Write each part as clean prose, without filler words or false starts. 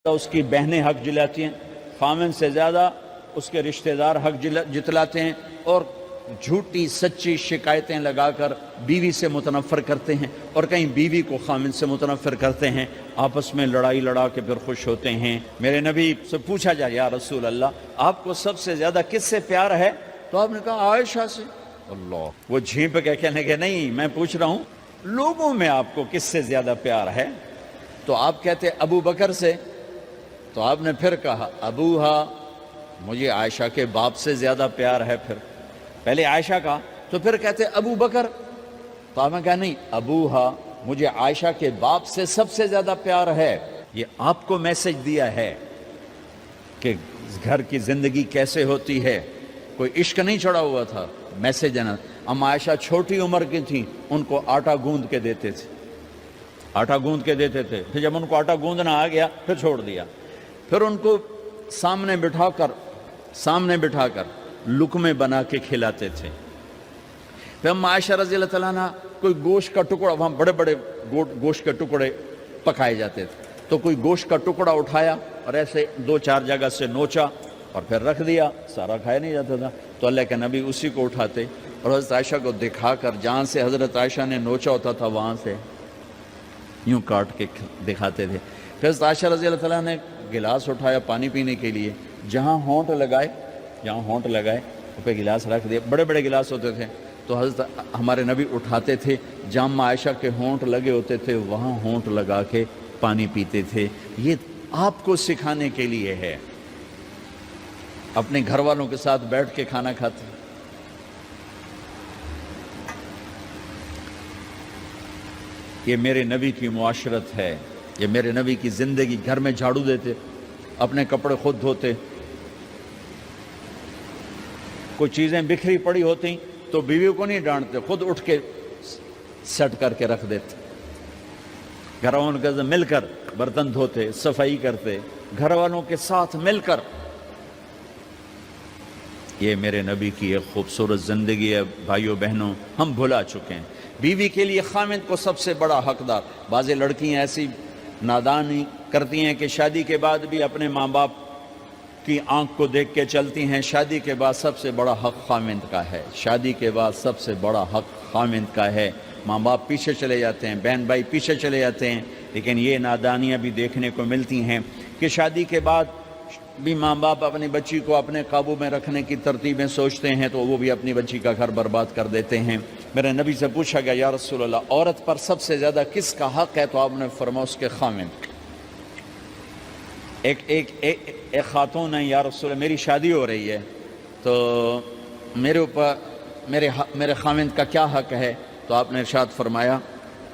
اس کی بہنیں حق جلاتی ہیں، خامن سے زیادہ اس کے رشتہ دار حق جتلاتے ہیں، اور جھوٹی سچی شکایتیں لگا کر بیوی سے متنفر کرتے ہیں، اور کہیں بیوی کو خامن سے متنفر کرتے ہیں، آپس میں لڑائی لڑا کے پھر خوش ہوتے ہیں۔ میرے نبی سے پوچھا جائے یا رسول اللہ آپ کو سب سے زیادہ کس سے پیار ہے؟ تو آپ نے کہا عائشہ سے۔ اللہ، وہ جھینپ کے کہنے کے نہیں، میں پوچھ رہا ہوں لوگوں میں آپ کو کس سے زیادہ پیار ہے؟ تو آپ کہتے ابو بکر سے۔ تو آپ نے پھر کہا ابوہا، مجھے عائشہ کے باپ سے زیادہ پیار ہے۔ پھر پہلے عائشہ کا، تو پھر کہتے ابو بکر۔ تو آپ نے کہا نہیں، ابوہا، مجھے عائشہ کے باپ سے سب سے زیادہ پیار ہے۔ یہ آپ کو میسج دیا ہے کہ گھر کی زندگی کیسے ہوتی ہے، کوئی عشق نہیں چڑھا ہوا تھا، میسج ہے نا۔ ام عائشہ چھوٹی عمر کی تھیں، ان کو آٹا گوندھ کے دیتے تھے، آٹا گوندھ کے دیتے تھے، پھر جب ان کو آٹا گوندھنا آ گیا پھر چھوڑ دیا، پھر ان کو سامنے بٹھا کر لقمے بنا کے کھلاتے تھے۔ پھر ام عائشہ رضی اللہ تعالیٰ عنہ کوئی گوشت کا ٹکڑا، وہاں بڑے بڑے گوشت کے ٹکڑے پکائے جاتے تھے، تو کوئی گوشت کا ٹکڑا اٹھایا اور ایسے 2-4 جگہ سے نوچا اور پھر رکھ دیا، سارا کھایا نہیں جاتا تھا، تو اللہ کے نبی اسی کو اٹھاتے اور حضرت عائشہ کو دکھا کر جہاں سے حضرت عائشہ نے نوچا ہوتا تھا وہاں سے یوں کاٹ کے دکھاتے تھے۔ پھر حضرت عائشہ رضی اللہ تعالیٰ نے گلاس اٹھایا پانی پینے کے لیے، جہاں ہونٹ لگائے اس پہ گلاس رکھ دیا، بڑے بڑے گلاس ہوتے تھے، تو حضرت ہمارے نبی اٹھاتے تھے، جہاں عائشہ کے ہونٹ لگے ہوتے تھے وہاں ہونٹ لگا کے پانی پیتے تھے۔ یہ آپ کو سکھانے کے لیے ہے، اپنے گھر والوں کے ساتھ بیٹھ کے کھانا کھاتے۔ یہ میرے نبی کی معاشرت ہے، یہ میرے نبی کی زندگی۔ گھر میں جھاڑو دیتے، اپنے کپڑے خود دھوتے، کوئی چیزیں بکھری پڑی ہوتی تو بیوی کو نہیں ڈانٹتے، خود اٹھ کے سیٹ کر کے رکھ دیتے، گھر والوں کے ساتھ مل کر برتن دھوتے، صفائی کرتے، گھر والوں کے ساتھ مل کر۔ یہ میرے نبی کی ایک خوبصورت زندگی ہے۔ بھائیوں بہنوں، ہم بھلا چکے ہیں بیوی کے لیے خامند کو سب سے بڑا حقدار۔ بعض لڑکیاں ایسی نادانی کرتی ہیں کہ شادی کے بعد بھی اپنے ماں باپ کی آنکھ کو دیکھ کے چلتی ہیں۔ شادی کے بعد سب سے بڑا حق خامند کا ہے، شادی کے بعد سب سے بڑا حق خامند کا ہے۔ ماں باپ پیچھے چلے جاتے ہیں، بہن بھائی پیچھے چلے جاتے ہیں، لیکن یہ نادانیاں بھی دیکھنے کو ملتی ہیں کہ شادی کے بعد بھی ماں باپ اپنی بچی کو اپنے قابو میں رکھنے کی ترتیبیں سوچتے ہیں تو وہ بھی اپنی بچی کا گھر برباد کر دیتے ہیں۔ میرے نبی سے پوچھا گیا یا رسول اللہ عورت پر سب سے زیادہ کس کا حق ہے؟ تو آپ نے فرمایا اس کے خامند۔ ایک خاتون ہے، یا رسول اللہ میری شادی ہو رہی ہے تو میرے اوپر میرے خامند کا کیا حق ہے؟ تو آپ نے ارشاد فرمایا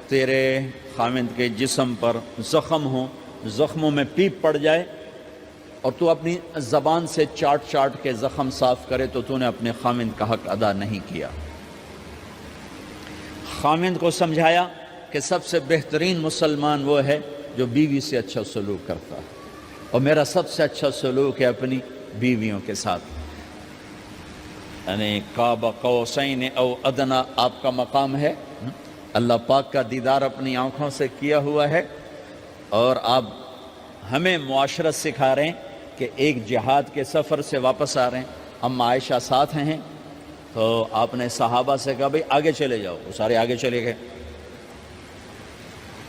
تیرے خامند کے جسم پر زخم ہوں، زخموں میں پیپ پڑ جائے اور تو اپنی زبان سے چاٹ کے زخم صاف کرے تو تو نے اپنے خامند کا حق ادا نہیں کیا۔ خامند کو سمجھایا کہ سب سے بہترین مسلمان وہ ہے جو بیوی سے اچھا سلوک کرتا ہے، اور میرا سب سے اچھا سلوک ہے اپنی بیویوں کے ساتھ، یعنی قاب قوسین او ادنا آپ کا مقام ہے، اللہ پاک کا دیدار اپنی آنکھوں سے کیا ہوا ہے، اور آپ ہمیں معاشرت سکھا رہے ہیں کہ ایک جہاد کے سفر سے واپس آ رہے ہیں، ام عائشہ ساتھ ہیں، تو آپ نے صحابہ سے کہا بھئی آگے چلے جاؤ، وہ سارے آگے چلے گئے۔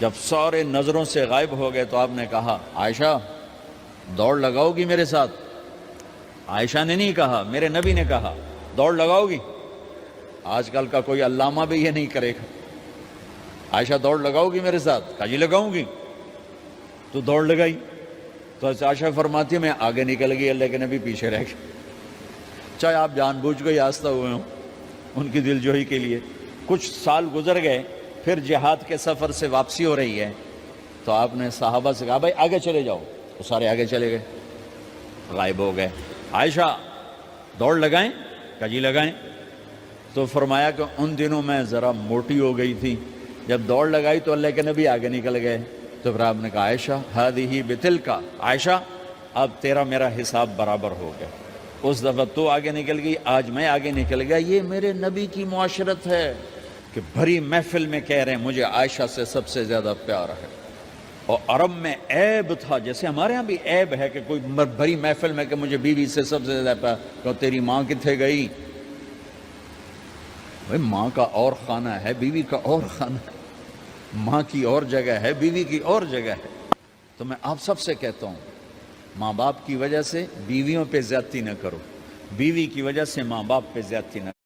جب سارے نظروں سے غائب ہو گئے تو آپ نے کہا عائشہ دوڑ لگاؤ گی میرے ساتھ؟ عائشہ نے نہیں کہا، میرے نبی نے کہا دوڑ لگاؤ گی؟ آج کل کا کوئی علامہ بھی یہ نہیں کرے گا، عائشہ دوڑ لگاؤ گی میرے ساتھ؟ کہا جی لگاؤں گی۔ تو دوڑ لگائی تو عائشہ فرماتی ہے میں آگے نکل گئی، اللہ کے نبی پیچھے رہ گئے، چاہے آپ جان بوجھ کے آستہ ہوئے ہوں ان کی دل جوئی کے لیے۔ کچھ سال گزر گئے، پھر جہاد کے سفر سے واپسی ہو رہی ہے تو آپ نے صحابہ سے کہا بھائی آگے چلے جاؤ، تو سارے آگے چلے گئے، غائب ہو گئے۔ عائشہ دوڑ لگائیں؟ کہا جی لگائیں۔ تو فرمایا کہ ان دنوں میں ذرا موٹی ہو گئی تھی، جب دوڑ لگائی تو اللہ کے نبی آگے نکل گئے، تو پھر آپ نے کہا عائشہ ہذہ بتلک، عائشہ اب تیرا میرا حساب برابر ہو گیا، اس دفعہ تو آگے نکل گئی، آج میں آگے نکل گیا۔ یہ میرے نبی کی معاشرت ہے کہ بھری محفل میں کہہ رہے ہیں مجھے عائشہ سے سب سے زیادہ پیار ہے، اور عرب میں عیب تھا، جیسے ہمارے ہاں بھی عیب ہے کہ کوئی بھری محفل میں کہ مجھے بیوی سے سب سے زیادہ کہ تیری ماں کتنے گئی؟ بھائی ماں کا اور خانہ ہے، بیوی کا اور خانہ ہے، ماں کی اور جگہ ہے، بیوی کی اور جگہ ہے۔ تو میں آپ سب سے کہتا ہوں، ماں باپ کی وجہ سے بیویوں پہ زیادتی نہ کرو، بیوی کی وجہ سے ماں باپ پہ زیادتی نہ کرو۔